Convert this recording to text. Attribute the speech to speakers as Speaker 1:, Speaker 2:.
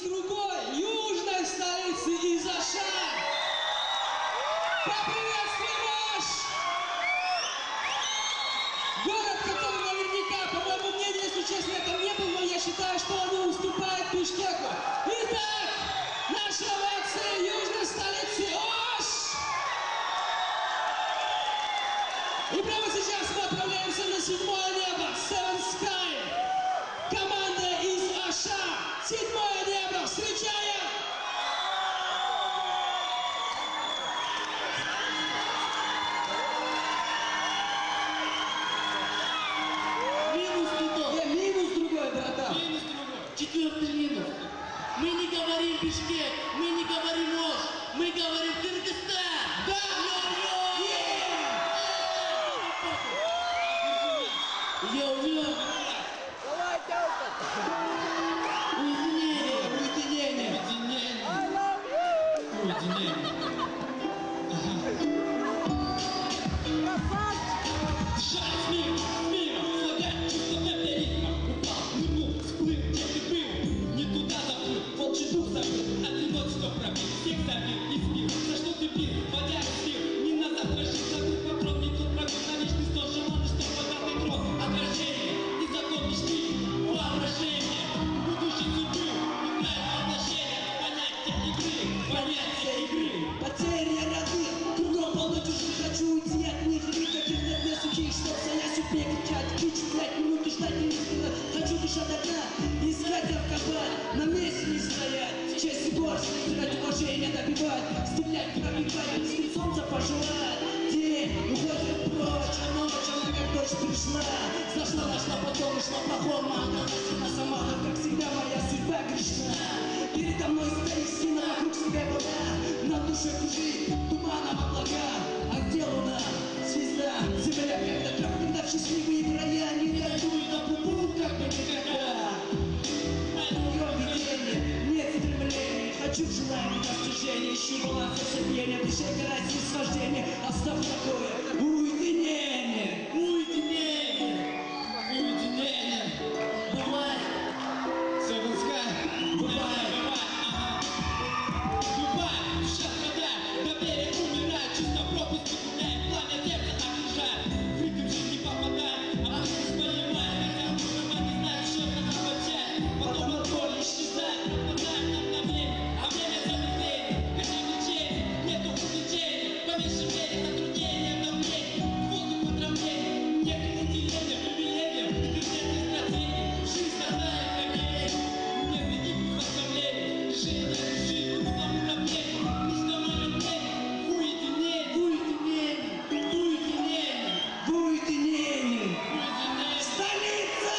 Speaker 1: другой южной столицы из Аша. Поприветствуем Аш! Город, который наверняка, по моему мнению, если честно, я там не был, но я считаю, что он не уступает Бишкеку. Итак, наши овации южной столицы Ош! И прямо сейчас мы отправляемся на 7-е небо, Seven Sky. Команда из Аша, 7-е небо, встречаем! Минус другой, братан.
Speaker 2: Минус другой. Четвертый минус. Мы не говорим Бишкек, мы не говорим Ош, мы говорим Кыргызстан.
Speaker 1: Да!
Speaker 2: Йо-йо!
Speaker 3: Давай, Тёлка!
Speaker 2: Уединение!
Speaker 1: Уединение.
Speaker 3: I love you!
Speaker 2: Уединение!
Speaker 3: Красавчик!
Speaker 2: Дышать мимо, слагать чувства метеоритма. Упал, нырнул, всплыл, где ты был? Не туда заплыл, волчий дух забыл. Одиночество пробил, всех забил и сбил. За что ты бил, водя слил? Не на завтра жить, забыл патрон, не тот пробил. На вечный стол желанный, что богатый кров. Отражение, и закон мечты, воображение. Будущий судью, неправильное отношение. Понятие игры.
Speaker 1: Потеря роды, кругом полно чужих, хочу уйти от них. Никаких нет мне сухих, чтоб занять успех кричать. Вычислять минуты, ждать немедленно. Хочу дышать одна, искать алкоголь. На месте не стоять, честь и гордость, терять уважение, добивать. Стрелять, пробивать, быстрее солнца пожелать. День уходит прочь, а ночь, она как дождь пришла. Нашла, потом ушла плохому. Она сама, как всегда, моя судьба грешна. Передо мной стоит стена, вокруг себя вода. На душе кружит туманом облака. А где луна, звезда, земля? Когда в счастливые края не дойду и до пупу, как бы никогда. Кроме видения, нет стремления. Хочу в желании достижения. Ищу баланс соседения, в душе гора снисхождения. Оставь такое уединение.
Speaker 2: Уединение. Уединение. Бывает.
Speaker 1: Seven Sky,
Speaker 2: Бывает. Бывает. Душа страдает, доверие умирает, чувство пропусти гуляет, пламя сердца окружает. Криком жизнь не попадает, а мы не понимаем, хотя мы не знаем, что это означает. Потом от боли исчезает, пропадает на мгновение, а время замедление. Хотя влечение, нету увлечения, по меньшей мере затруднения, давление, воздух отравления, нет неделения, привилегиям, приоритетной стратегии. Жизнь одна и трагедия, нет никаких оставлений, решение решит, на мгновение, лично мое мнение, уединение, уединение, уединение,
Speaker 1: в уединении.
Speaker 2: уединение.
Speaker 1: Столица!